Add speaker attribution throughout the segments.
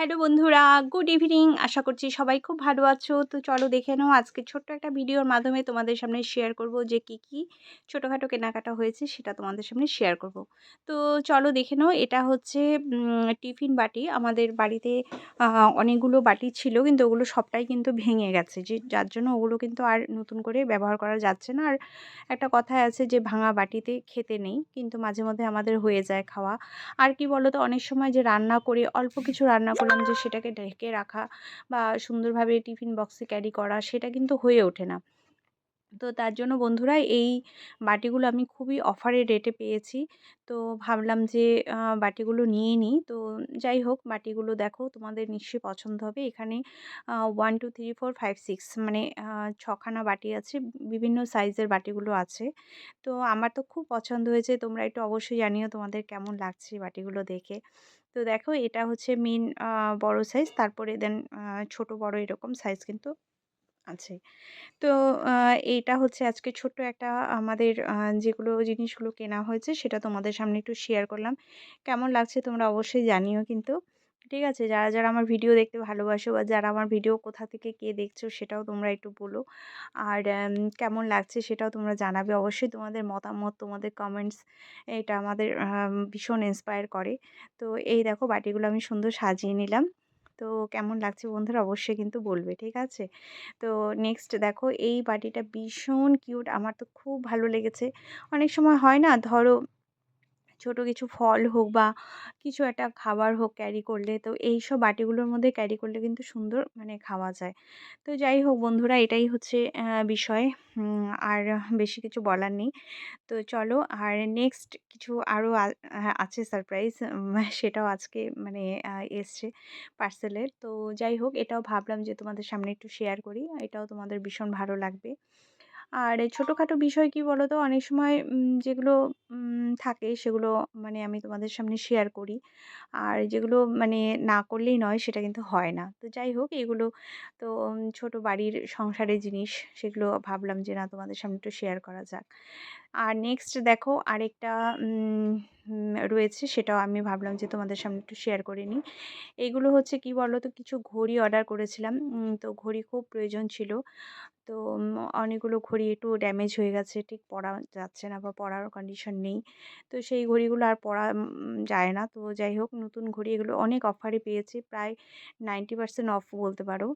Speaker 1: Hello বন্ধুরা, good evening. আশা করছি সবাই খুব ভালো আছো। তো চলো দেখে নাও আজকে ছোট্ট একটা ভিডিওর মাধ্যমে তোমাদের সামনে শেয়ার করব যে কি ছোটোখাটো কেনাকাটা হয়েছে সেটা তোমাদের সামনে শেয়ার করব। তো চলো দেখে নাও, এটা হচ্ছে টিফিন বাটি। আমাদের বাড়িতে অনেকগুলো বাটি ছিল, কিন্তু ওগুলো সবটাই কিন্তু ভেঙে গেছে, যার জন্য ওগুলো কিন্তু আর নতুন করে ব্যবহার করা যাচ্ছে না। আর একটা কথায় আছে যে ভাঙা বাটিতে খেতে নেই, কিন্তু মাঝে মধ্যে আমাদের হয়ে যায় খাওয়া। আর কি বলো তো, অনেক সময় যে রান্না করি, অল্প কিছু রান্না করলাম, যে সেটাকে ঢেকে রাখা বা সুন্দরভাবে টিফিন বক্সে ক্যারি করা, সেটা কিন্তু হয়ে ওঠে না। তো তার জন্য বন্ধুরা এই বাটিগুলো আমি খুবই অফারের রেটে পেয়েছি। তো ভাবলাম যে বাটিগুলো নিয়ে নিই। তো যাই হোক, বাটিগুলো দেখো তোমাদের নিশ্চয়ই পছন্দ হবে। এখানে 1, 2, 3, 4, 5, 6 মানে ৬ খানা বাটি আছে। বিভিন্ন সাইজের বাটিগুলো আছে। তো আমার তো খুব পছন্দ হয়েছে। তোমরা একটু অবশ্যই জানিও তোমাদের কেমন লাগছে বাটিগুলো দেখে। তো দেখো, এটা হচ্ছে মেইন বড় সাইজ। তারপরে দেন ছোট বড় এরকম সাইজ কিন্তু আছে। তো আ এইটা হচ্ছে আজকে ছোট্ট একটা আমাদের যেগুলো জিনিসগুলো কেনা হয়েছে সেটা তোমাদের সামনে একটু শেয়ার করলাম। কেমন লাগছে তোমরা অবশ্যই জানিও কিন্তু। ঠিক আছে? যারা আমার ভিডিও দেখতে ভালোবাসো বা যারা আমার ভিডিও কোথা থেকে কে দেখছো সেটাও তোমরা একটু বলো। আর কেমন লাগছে সেটাও তোমরা জানাবে। অবশ্যই তোমাদের মতামত, তোমাদের কমেন্টস, এটা আমাদের ভীষণ ইন্সপায়ার করে। তো এই দেখো, বাটিগুলো আমি সুন্দর সাজিয়ে নিলাম। তো কেমন লাগছে বন্ধুরা অবশ্যই কিন্তু বলবে। ঠিক আছে? তো নেক্সট দেখো, এই বাটিটা ভীষণ কিউট, আমার তো খুব ভালো লেগেছে। অনেক সময় হয় না, ধরো ছোট কিছু ফল হোক বা কিছু একটা খাবার হোক ক্যারি করলে, তো এইসব বাটিগুলোর মধ্যে ক্যারি করলে কিন্তু সুন্দর মানে খাওয়া যায়। তো যাই হোক বন্ধুরা, এটাই হচ্ছে বিষয়। আর বেশি কিছু বলার নেই। তো চলো, আর নেক্সট কিছু আরও আছে সারপ্রাইজ, সেটাও আজকে মানে এসছে পার্সেলের। তো যাই হোক, এটাও ভাবলাম যে তোমাদের সামনে একটু শেয়ার করি। এটাও তোমাদের ভীষণ ভালো লাগবে। আর এই ছোটোখাটো বিষয় কি বলো তো, অনেক সময় যেগুলো থাকে সেগুলো মানে আমি তোমাদের সামনে শেয়ার করি। আর যেগুলো মানে না করলেই নয় সেটা কিন্তু হয় না। তো যাই হোক, এগুলো তো ছোট বাড়ির সংসারের জিনিস, সেগুলো ভাবলাম যে না, তোমাদের সামনে একটু শেয়ার করা যাক। আর নেক্সট দেখো, আরেকটা রয়েছে, সেটাও আমি ভাবলাম যে তোমাদের সামনে একটু শেয়ার করে নিই। এইগুলো হচ্ছে কি বলো তো, কিছু ঘড়ি অর্ডার করেছিলাম। তো ঘড়ি খুব প্রয়োজন ছিল। তো অনেকগুলো ঘড়ি একটু ড্যামেজ হয়ে গেছে, ঠিক পরা যাচ্ছে না বা পরার কন্ডিশন নেই। তো সেই ঘড়িগুলো আর পরা যায় না। তো যাই হোক, নতুন ঘড়ি এগুলো অনেক অফারে পেয়েছি, প্রায় 90% অফ বলতে পারো,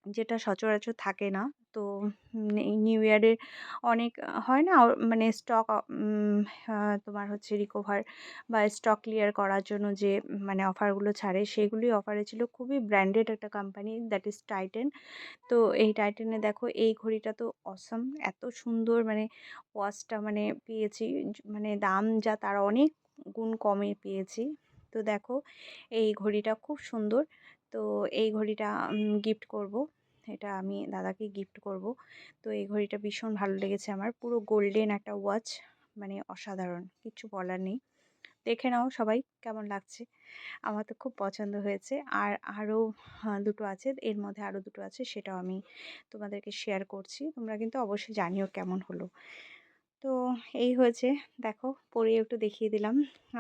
Speaker 1: যেটা সচরাচর থাকে না। তো এই নিউ ইয়ারের অনেক হয় না, মানে স্টক তোমার হচ্ছে রিকভার বা স্টক ক্লিয়ার করার জন্য যে মানে অফারগুলো ছাড়ে, সেগুলোই অফারে ছিল। খুবই ব্র্যান্ডেড একটা কোম্পানি, দ্যাট ইজ টাইটেন। তো এই টাইটেনে দেখো, এই ঘড়িটা তো অসাম, এত সুন্দর মানে ওয়াচটা মানে পেয়েছি, মানে দাম যা তার অনেক গুণ কমে পেয়েছি। তো দেখো, এই ঘড়িটা খুব সুন্দর। তো এই ঘড়িটা গিফট করব। এটা আমি দাদাকে গিফট করব। তো এই ঘড়িটা ভীষণ ভালো লেগেছে আমার। পুরো গোল্ডেন একটা ওয়াচ, মানে অসাধারণ, কিচ্ছু বলার নেই। দেখে নাও সবাই কেমন লাগছে। আমার তো খুব পছন্দ হয়েছে। আর আরও দুটো আছে, এর মধ্যে আরও দুটো আছে, সেটাও আমি তোমাদেরকে শেয়ার করছি। তোমরা কিন্তু অবশ্যই জানিও কেমন হলো। তো এই হয়েছে, দেখো পরে একটু দেখিয়ে দিলাম।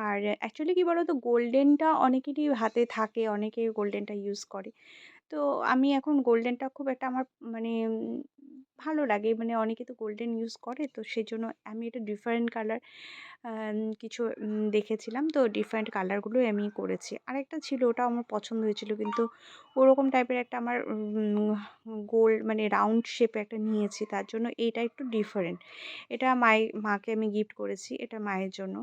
Speaker 1: আর অ্যাকচুয়ালি কী বলো তো, গোল্ডেনটা অনেকেরই হাতে থাকে, অনেকে গোল্ডেনটা ইউজ করে। তো আমি এখন গোল্ডেনটা খুব একটা আমার মানে ভালো লাগে, মানে অনেকে তো গোল্ডেন ইউজ করে, তো সেজন্য আমি এটা ডিফারেন্ট কালার কিছু দেখেছিলাম, তো ডিফারেন্ট কালারগুলোই আমি করেছি। আরেকটা ছিল, ওটাও আমার পছন্দ হয়েছিল, কিন্তু ওরকম টাইপের একটা আমার গোল মানে রাউন্ড শেপে একটা নিয়েছি, তার জন্য এইটা একটু ডিফারেন্ট। এটা মাকে আমি গিফট করেছি, এটা মায়ের জন্য।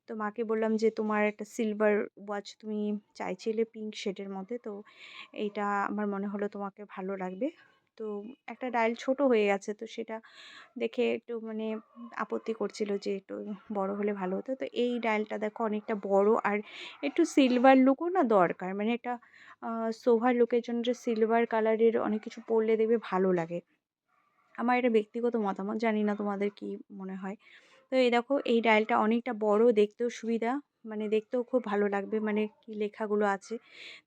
Speaker 1: তো মাকে বললাম যে তোমার একটা সিলভার ওয়াচ তুমি চাইছিলে পিঙ্ক শেডের মধ্যে, তো এইটা আমার মনে হলো তোমাকে ভালো লাগবে। তো একটা ডায়াল ছোট হয়ে গেছে, তো সেটা দেখে একটু মানে আপত্তি করছিল যে একটু বড় হলে ভালো হতো। তো এই ডায়ালটা দেখো অনেকটা বড়, আর একটু সিলভার লুকও না দরকার, মানে এটা সোভার লুকের জন্য যে সিলভার কালারের অনেক কিছু পরলে দেখবে ভালো লাগে। আমার এটা ব্যক্তিগত মতামত, জানি না তোমাদের কি মনে হয়। তো এই দেখো, এই ডায়ালটা অনেকটা বড়, দেখতেও সুবিধা, মানে দেখতেও খুব ভালো লাগবে, মানে কি লেখাগুলো আছে।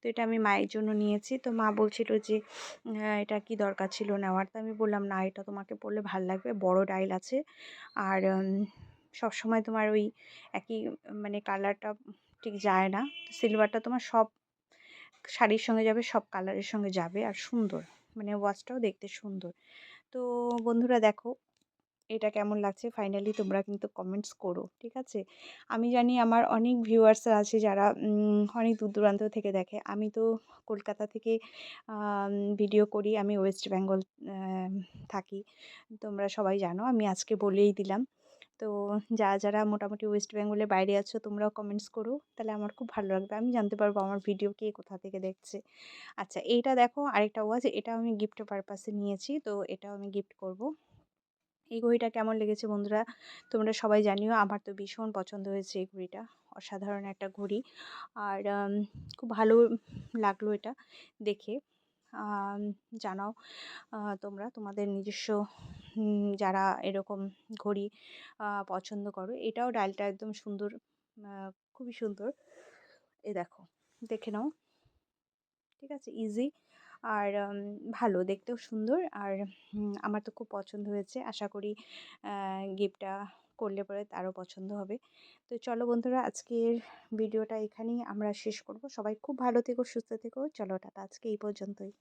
Speaker 1: তো এটা আমি মায়ের জন্য নিয়েছি। তো মা বলছিল যে এটা কি দরকার ছিল নেওয়ার। তো আমি বললাম না, এটা তোমাকে পরলে ভাল লাগবে, বড় ডায়াল আছে। আর সবসময় তোমার ওই একই মানে কালারটা ঠিক যায় না। সিলভারটা তোমার সব শাড়ির সঙ্গে যাবে, সব কালারের সঙ্গে যাবে আর সুন্দর, মানে ওয়াচটাও দেখতে সুন্দর। তো বন্ধুরা দেখো এটা কেমন লাগছে ফাইনালি তোমরা কিন্তু কমেন্টস করো, ঠিক আছে? আমি জানি আমার অনেক ভিউয়ার্স আছে যারা অনেক দূর দূরান্ত থেকে দেখে। আমি তো কলকাতা থেকে ভিডিও করি, আমি ওয়েস্ট বেঙ্গল থাকি। তোমরা সবাই জানো, আমি আজকে বলেই দিলাম। তো যারা মোটামুটি ওয়েস্ট বেঙ্গলের বাইরে আছো তোমরাও কমেন্টস করো, তাহলে আমার খুব ভালো লাগবে, আমি জানতে পারবো আমার ভিডিও কে কোথা থেকে দেখছে। আচ্ছা এইটা দেখো আরেকটা ওয়াচ, এটাও আমি গিফট পারপাসে নিয়েছি, তো এটাও আমি গিফট করব। এই ঘড়িটা কেমন লেগেছে বন্ধুরা তোমরা সবাই জানিও, আমার তো ভীষণ পছন্দ হয়েছে এই ঘড়িটা, অসাধারণ একটা ঘড়ি। আর খুব ভালো লাগলো এটা দেখে। জানাও তোমরা তোমাদের নিজস্ব যারা এরকম ঘড়ি পছন্দ করো। এটাও ডায়ালটা একদম সুন্দর, খুবই সুন্দর। এ দেখো, দেখে নাও, ঠিক আছে? ইজি আর ভালো, দেখতেও সুন্দর। আর আমার তো খুব পছন্দ হয়েছে, আশা করি গিফটটা করলে পরে তারও পছন্দ হবে। তো চলো বন্ধুরা আজকের ভিডিওটা এখানেই আমরা শেষ করব। সবাই খুব ভালো থেকো, সুস্থ থেকো। চলো টাটা, আজকে এই পর্যন্তই।